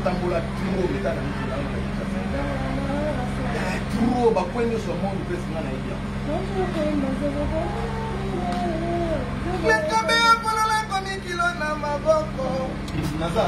tambola trop meta na mita trop ba kwenye so mo pesa na idea mekabe apona la komi kilo na maboko naza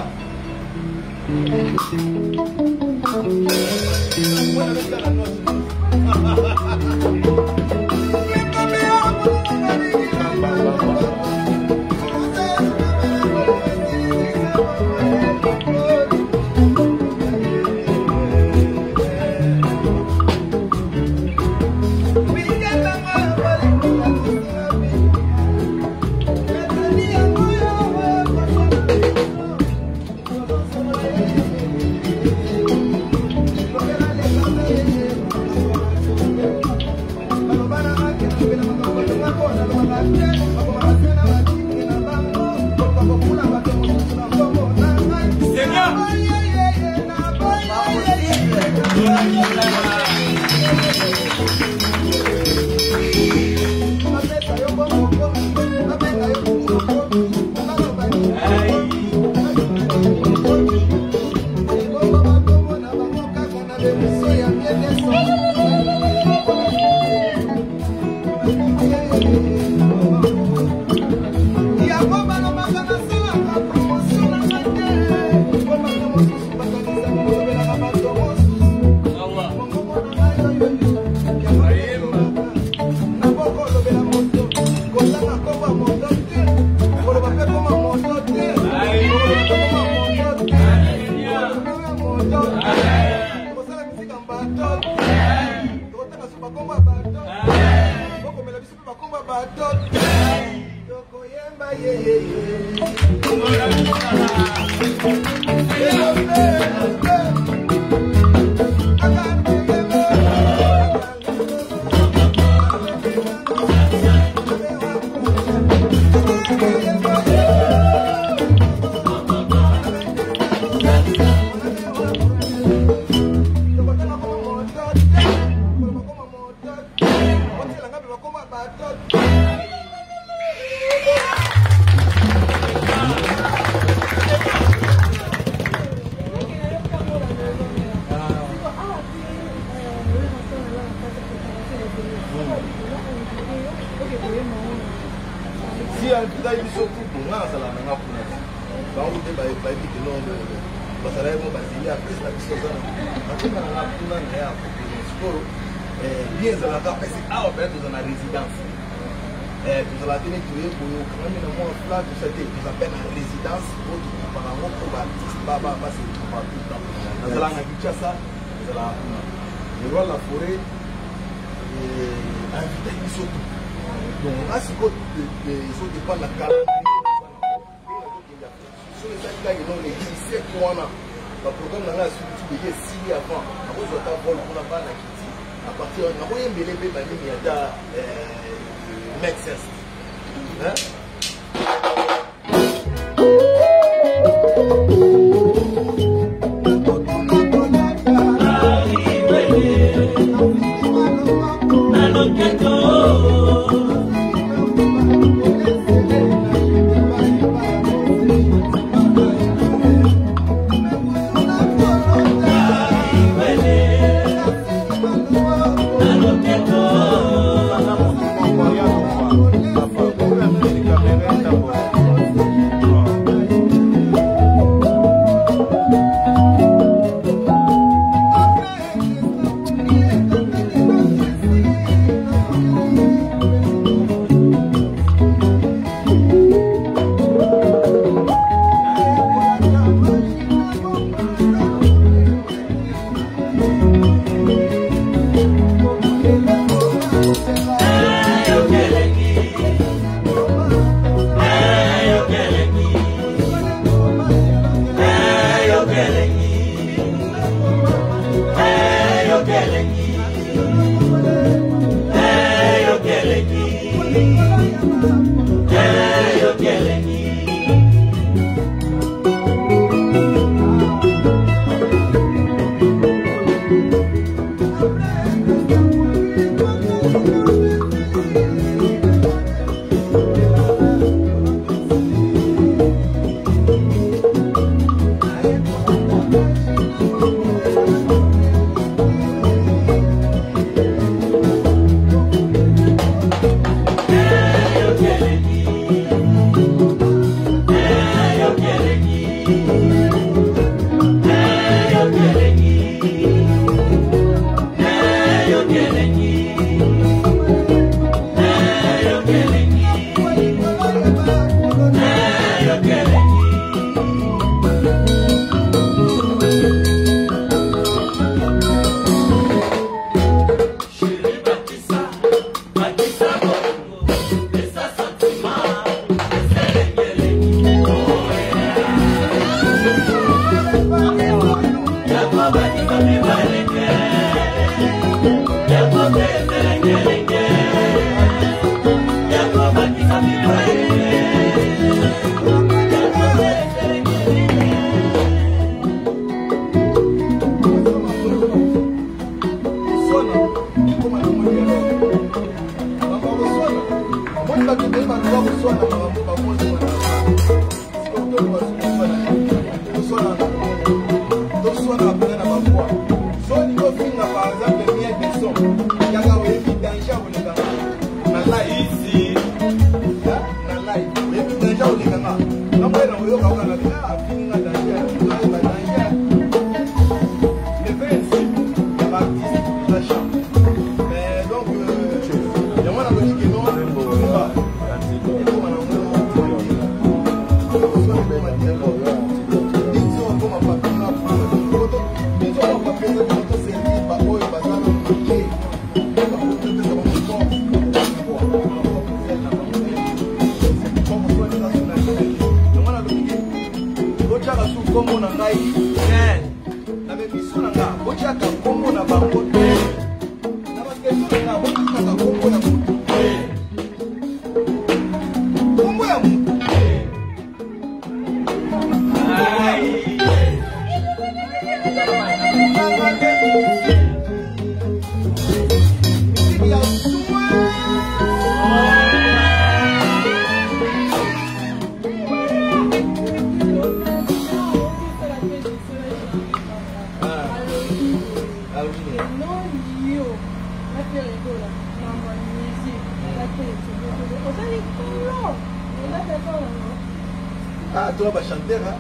Ah, toi, bah, chanter, hein?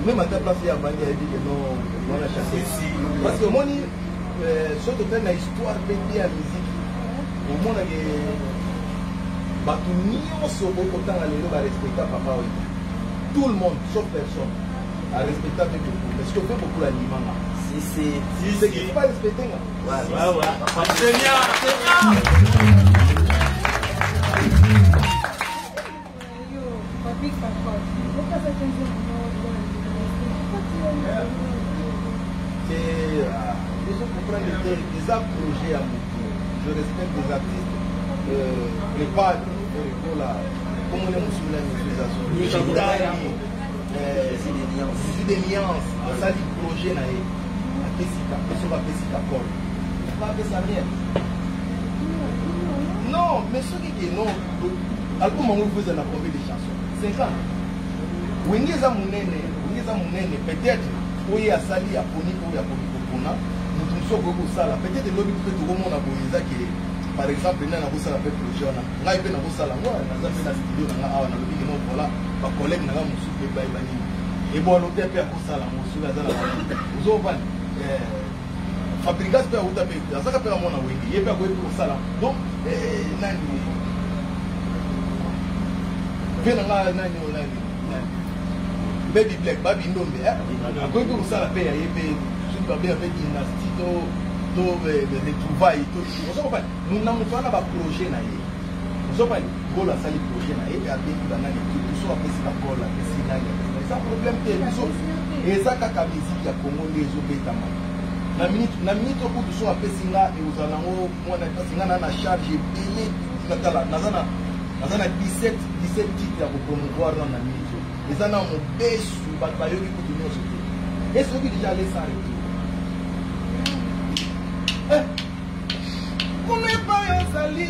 Même à ta place, il y a Bani, elle dit que non, on a chanté. Parce que moi, surtout dans l'histoire de la musique, au monde, il y a respecter papa. Tout le monde, sauf personne, a respecté beaucoup. Mais ce que fait beaucoup l'animant, c'est qu'il ne faut pas respecter. C'est bien, c'est bien. Il faut comprendre des projets à mon tour. Je respecte les artistes, les padres, comme on est musulman, des alliances, ça dit projet à Pessica, sur la Pessica Col. Pas que ça rien. Non, mais ce qui est non, album on vous a combien de chansons? 5 ans. Wengeza munene, peut-être, oui, à Sali, à Poni, ou à Poni, nous sommes beaucoup ça. Peut-être que l'objet de tout le monde a besoin que, par exemple, nous avons ça avec le jeune. Nous avons ça là, nous avons fait la studio, nous avons dit que nous, voilà, ma collègue, nous avons soufflé, et bon, l'hôtel peut avoir ça là, nous avons fait fabrication peut avoir ça, ça peut avoir mon il peut avoir ça là. Donc, Baby Black, Baby Ndombe, après tout ça, la paix, il y a avec dynastie, des trouvailles, nous n'avons pas un projet. Nous avons pas un projet, et ça problème et ça, quand la musique a Congo, les autres na minute au bout de son appel singa et aux alentours, moi, na charge payé, na 17 titres à promouvoir dans la minute. Les gens ont baissé sur le bataillon qui continue à sauter. Et ceux qui déjà laissent s'arrêter. On n'est pas un sali,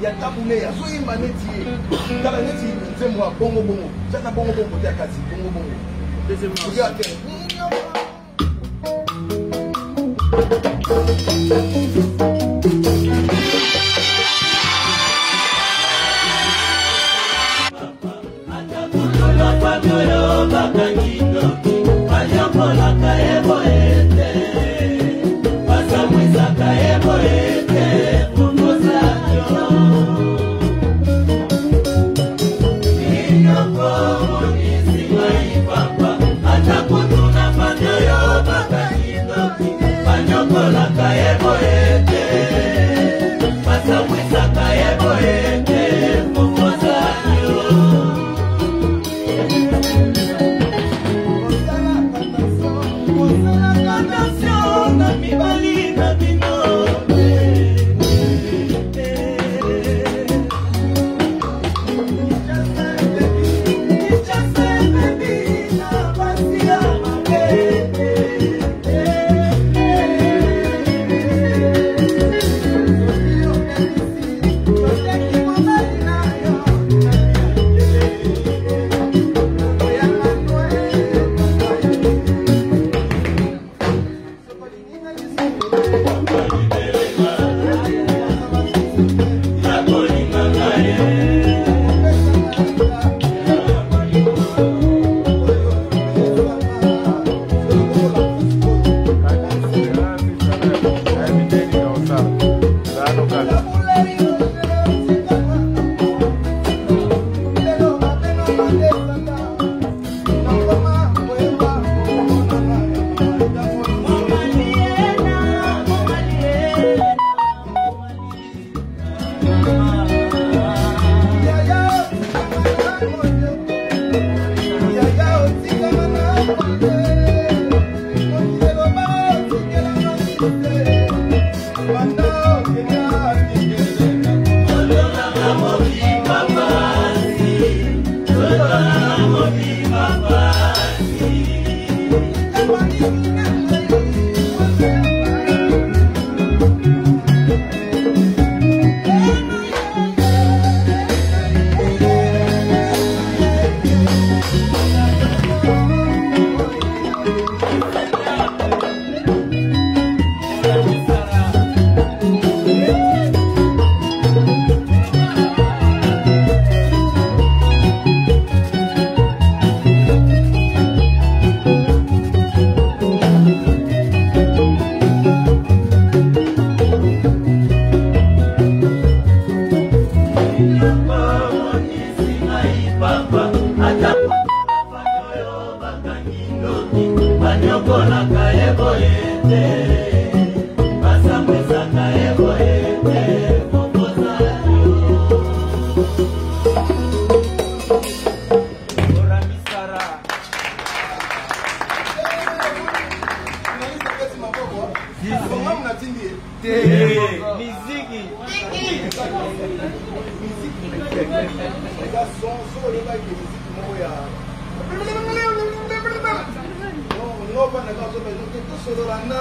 ya tabule ya so imba neti kala neti nzemwa bongo bongo tata bongo bongo ya kazi bongo bongo regarde Pasa muy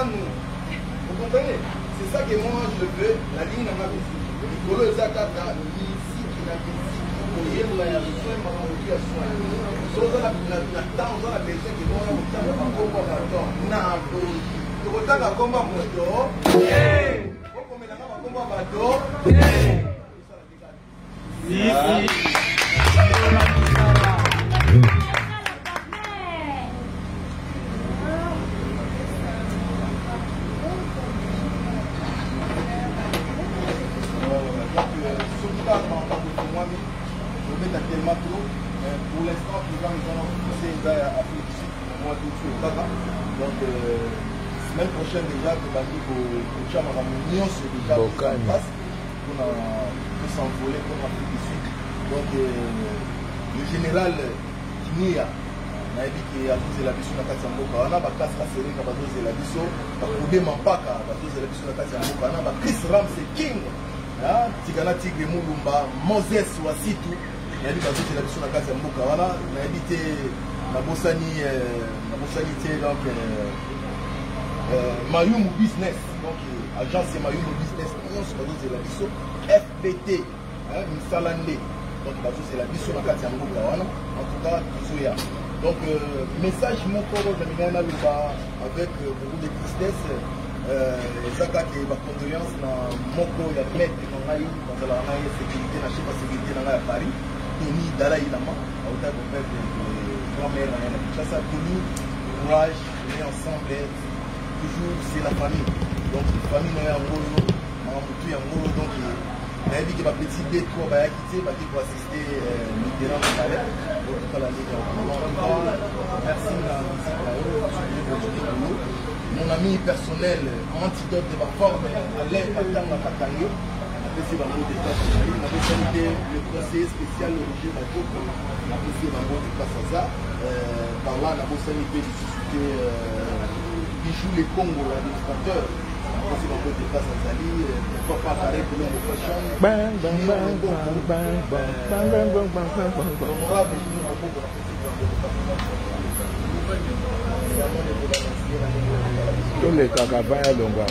Vous comprenez? C'est ça que moi je veux, la ligne dans ma musique. Le Zakata, musique, la musique, il y a des soins, il y a des soins. Si on a la temps, on a la personne qui va faire un combat maintenant. Non, tu regardes la combat maintenant. On met la combat maintenant. Pour l'instant, nous allons pousser une balle à Afrique du Sud, au mois d'août au Kaka. Donc, semaine prochaine déjà, nous allons pour Chamara Mounion, c'est déjà en place pour s'envoler pour l'Afrique du Sud. Donc, le général Kinia, a dit qu'il a posé la mission dans la Katsamboka. On a un casse serré qui a posé la mission, il a posé Mampaka, il a posé la mission dans la Katsamboka. On a Chris Ramsey King, Tigana Tigre Moulumba, Moses Wasitu. Il y a des personnes qui ont la case de Mboka. Voilà, il y a dit la Bossani, donc Mayumu Business, donc agence Mayumu Business, c'est la mission FBT, Misalande, donc c'est la mission de la case de Mboka. Voilà, en tout cas, donc message mon corps, j'aime avec beaucoup de tristesse. Zaka qui va condoléance dans mon corps, il y a plein de gens dans la sécurité, la chef de sécurité dans la Paris. Tony Dalai Lama, au tas de père de grand-mère, ça Tony, courage, on est ensemble, toujours c'est la famille. Donc la famille est en gros, donc il a dit que ma petite B3 va quitter, va pour assister le terrain de Calais, donc toute la ligue. Merci, mon ami personnel, antidote de ma forme, Alain Patanga Katangé, le conseiller spécial Roger Maboko, par là, la société qui joue les Congo, l'administrateur. Pourquoi pas arrêter le fashion? Tous les cacabins à Longa.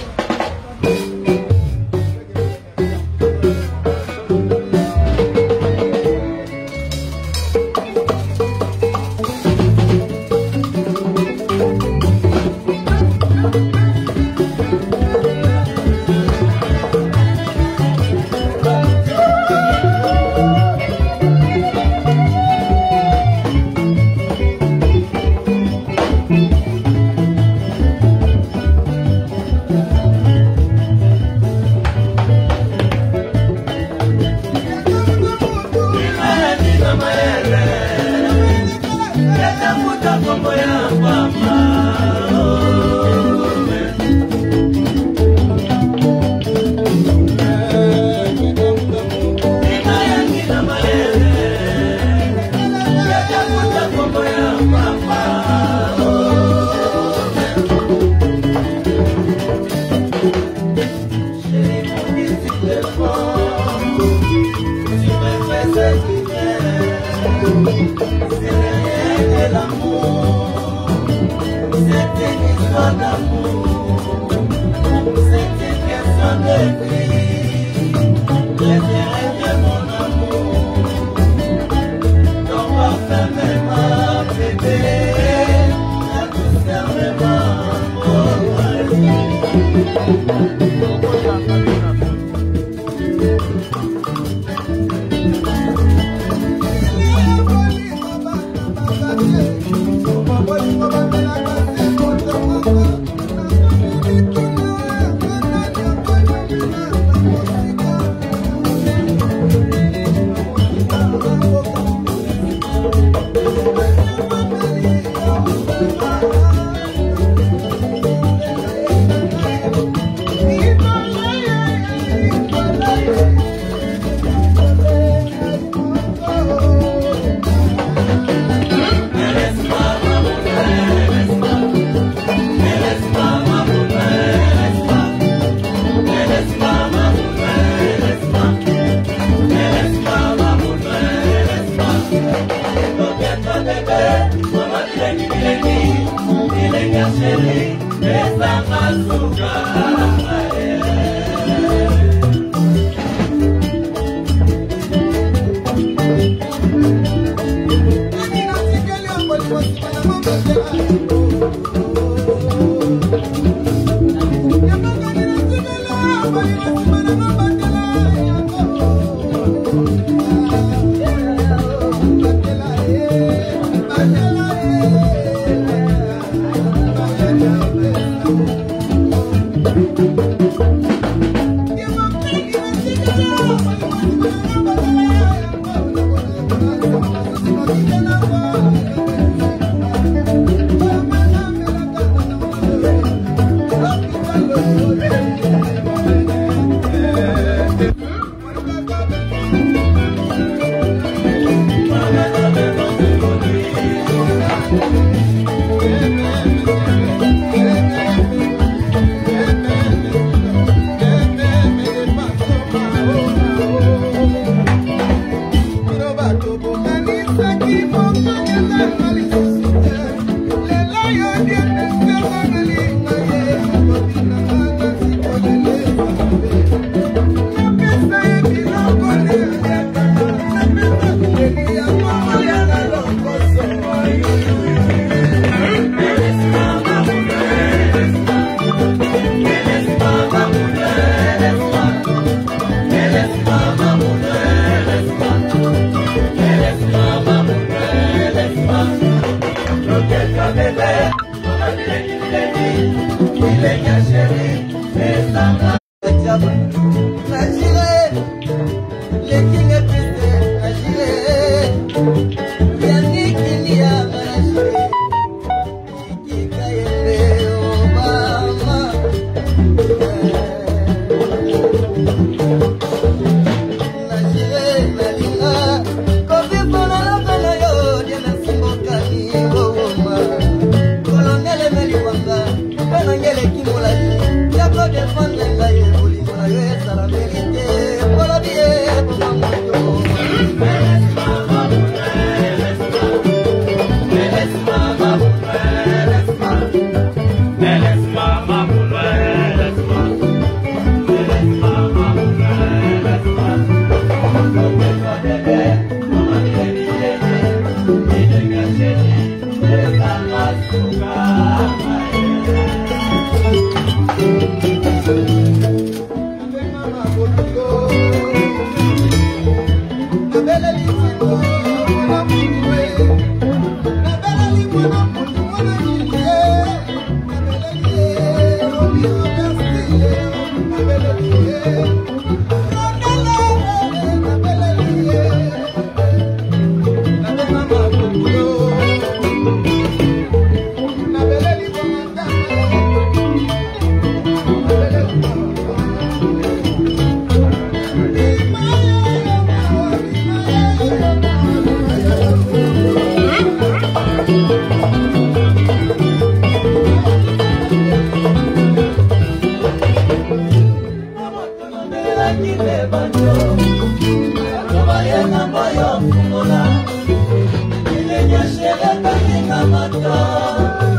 Ile nyeshe leta kinga mato